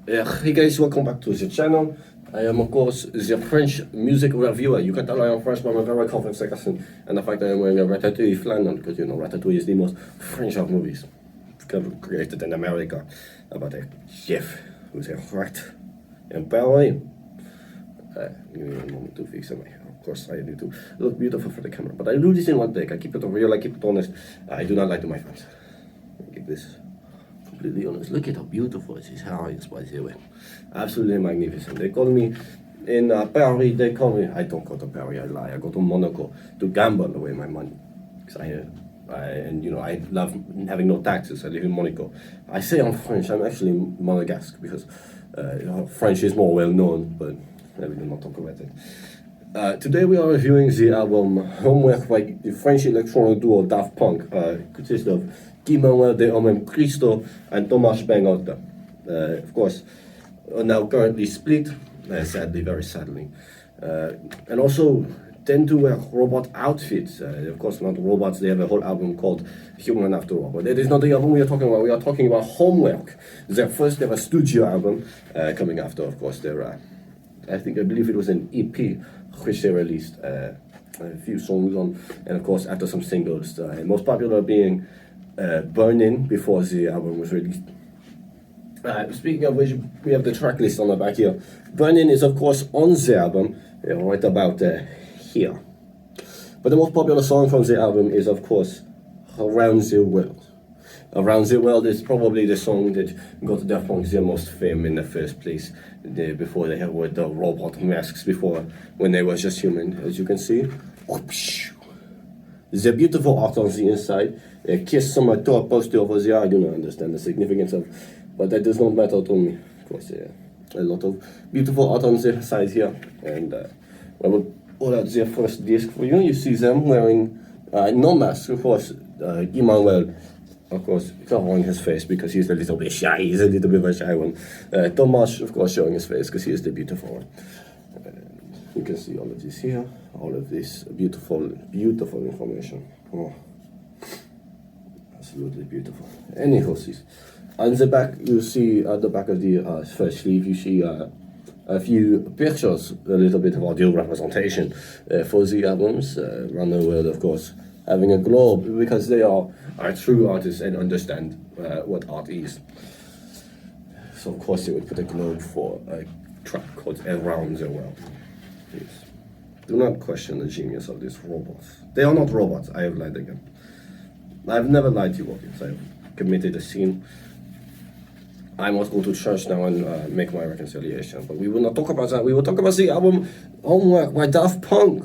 Hey guys, welcome back to the channel. I am of course the French music reviewer. You can tell I am French, but I'm a very confident accent. And the fact that I'm wearing a Ratatouille flannel, because you know Ratatouille is the most French of movies created in America about a chef who's a rat in Paris. Give me a moment to fix it. Of course, I need to look beautiful for the camera, but I do this in one take. I keep it real, I keep it honest. I do not lie to my fans. I keep this completely honest. Look at how beautiful his hair is, by the way. Absolutely magnificent. They call me in Paris. They call me. I don't go to Paris. I lie. I go to Monaco to gamble away my money. Because I love having no taxes. I live in Monaco. I say I'm French. I'm actually Monegasque because French is more well known, but I will not talk about it. Today we are reviewing the album Homework by the French electronic duo Daft Punk. Consists of COM100 Final and Thomas Bengotta. Of course, now currently split, sadly, very sadly. And also tend to wear robot outfits. Of course, not robots, they have a whole album called Human After All. But that is not the album we are talking about. We are talking about Homework, their first ever studio album, coming after, of course, their, I believe it was an EP, which they released a few songs on, and of course, after some singles, most popular being Burning before the album was released. Speaking of which, we have the track list on the back here. Burning is of course on the album, right about here. But the most popular song from the album is of course Around the World. Around the World is probably the song that got Daft Punk their most fame in the first place. Before they had with the robot masks, before when they were just human, as you can see. The beautiful art on the inside. A kiss on my top poster over there. I do not understand the significance of, but that does not matter to me. Of course, a lot of beautiful art on the side here. And I will pull out their first disc for you. You see them wearing no mask, of course. Emmanuel, of course, covering his face because he's a little bit shy. He's a little bit of a shy one. Thomas, of course, showing his face because he is the beautiful one. You can see all of this here, all of this beautiful, beautiful information. Oh, absolutely beautiful. Anyhow, on the back, you see at the back of the first sleeve, you see a few pictures, a little bit of audio representation for the albums. Around the world, of course, having a globe because they are true artists and understand what art is. So of course they would put a globe for a track called Around the World. Please do not question the genius of these robots. They are not robots. I have lied again. I've never lied to you audience. I've committed a sin. I must go to church now and make my reconciliation. But we will not talk about that. We will talk about the album Homework by Daft Punk.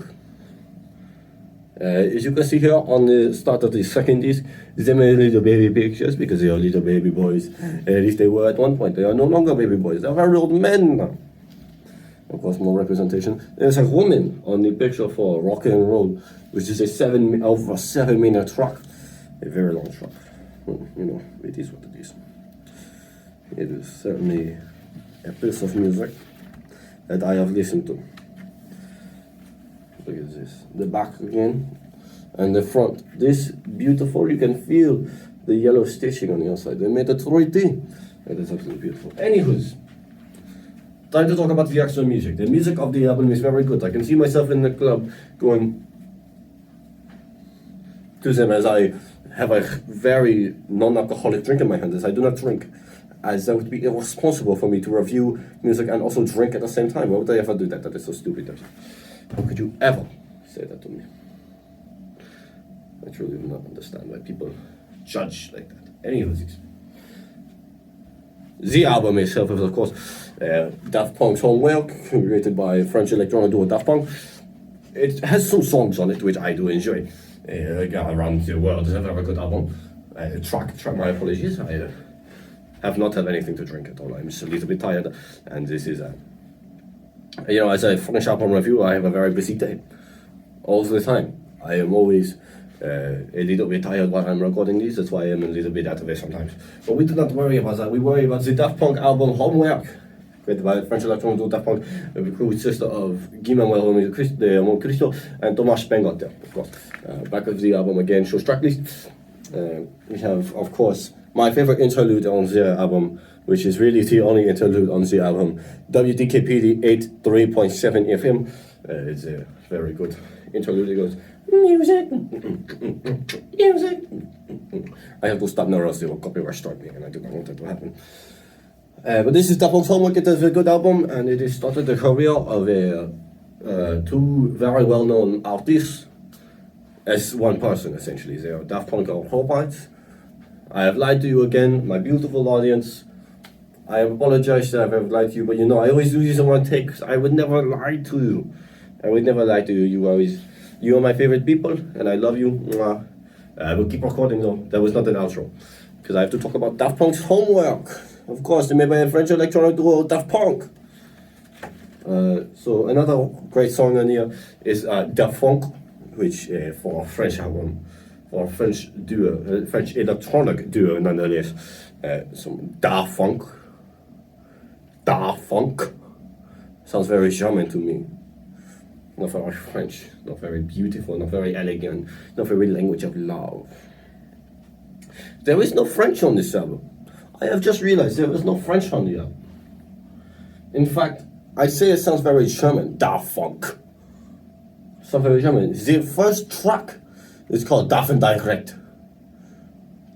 As you can see here on the start of the second disc, they made little baby pictures because they are little baby boys. At least they were at one point. They are no longer baby boys. They are very old men now. Of course, more representation. There's a woman on the picture for Rock and Roll, which is a over 7 minute track. A very long track. Well, you know, it is what it is. It is certainly a piece of music that I have listened to. Look at this. The back again. And the front. This beautiful. You can feel the yellow stitching on the outside. They made it 3D. It is absolutely beautiful. Anywho's, time to talk about the actual music. The music of the album is very good. I can see myself in the club going to them as I have a very non-alcoholic drink in my hand, as I do not drink. As that would be irresponsible for me to review music and also drink at the same time. Why would I ever do that? That is so stupid. How could you ever say that to me? I truly do not understand why people judge like that. Anyways, the album itself is, of course, Daft Punk's Homework, created by French electronic duo Daft Punk. It has some songs on it which I do enjoy. Around the World is a very good album. Track, my apologies. I have not had anything to drink at all. I'm just a little bit tired, and this is as a French album reviewer, I have a very busy day. All the time. I am always a little bit tired while I'm recording these. That's why I'm a little bit out of it sometimes. But we do not worry about that. We worry about the Daft Punk album Homework, created by French electronic duo Daft Punk, the crew sister of Guy-Manuel Cristo and Thomas Bengotta, of course. Back of the album again, shows track list. We have, of course, my favorite interlude on the album, which is really the only interlude on the album. WDKPD 83.7 FM. It's a very good interlude. It goes, music, music. I have to stop now or else they will copyright strike me, and I do not want that to happen. But this is Daft Punk's Homework. It is a good album, and it has started the career of two very well-known artists as one person, essentially. They are Daft Punk or Hobarts. I have lied to you again, my beautiful audience. I apologize that I have lied to you, but I always do this in one take, because I would never lie to you. I would never lie to you. You are my favorite people, and I love you. I will keep recording though. That was not an outro, because I have to talk about Daft Punk's Homework. Of course, they made by a French electronic duo, Daft Punk. So another great song on here is Daft Funk, which for a French album, for a French duo, French electronic duo nonetheless. Some Daft Funk. Daft Funk sounds very German to me. Not very French, not very beautiful, not very elegant, not very language of love. There is no French on this album. I have just realized there is no French on the album. In fact, I say it sounds very German, Daft Funk. Sounds very German. The first track is called Daft and Direct.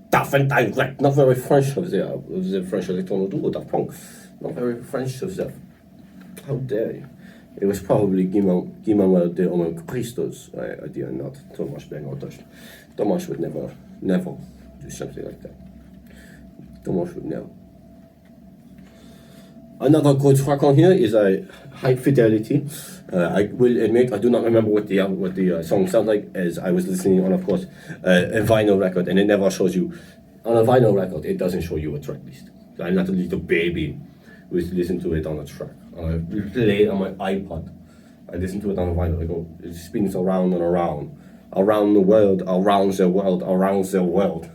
Daft and Direct, not very French of the French electronic duo, Daft Punk. Not very French of that. How dare you? It was probably Guy-Manuel de Homem-Christos. I dare not. Thomas Bernhardt. Thomas would never do something like that. Thomas would never. Another good track on here is High Fidelity. I will admit I do not remember what the song sounds like, as I was listening on, of course, a vinyl record, and it never shows you. On a vinyl record, it doesn't show you a track list. I'm not a little baby who listen to it on a track. I play it on my iPod. I listen to it on a vinyl. It spins around and around the world, around the world, around the world.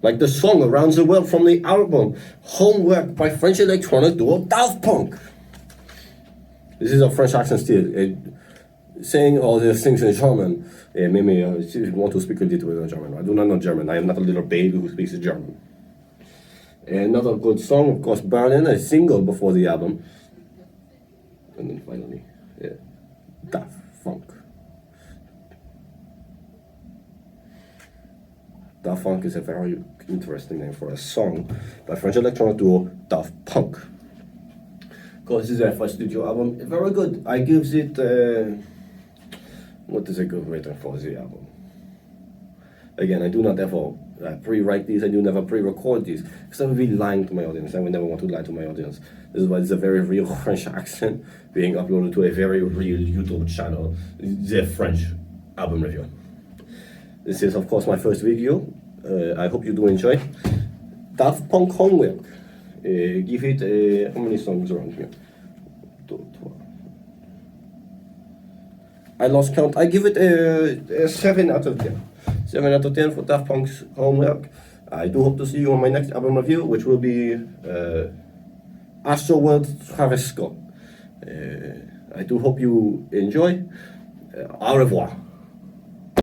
Like the song Around the World from the album Homework by French electronic duo Daft Punk. This is a French accent still. Saying all these things in German made me want to speak a little bit of German. I do not know German. I am not a little baby who speaks German. Another good song, of course, Berlin, a single before the album. And then finally, Daft Funk. Daft Funk is a very interesting name for a song by French electronic duo Daft Punk. Because this is their first studio album. Very good. I gives it, what is a good rating for the album? Again, I do not ever pre-write these. I do never pre-record these, because I would be lying to my audience. I would never want to lie to my audience. This is why it's a very real French accent being uploaded to a very real YouTube channel, the French album review. This is, of course, my first video. I hope you do enjoy. Daft Punk Homework. Give it, how many songs are on here? I lost count. I give it a 7 out of 10. 7 out of 10 for Daft Punk's Homework. I do hope to see you on my next album review, which will be Astro World Travis Scott. I do hope you enjoy. Au revoir.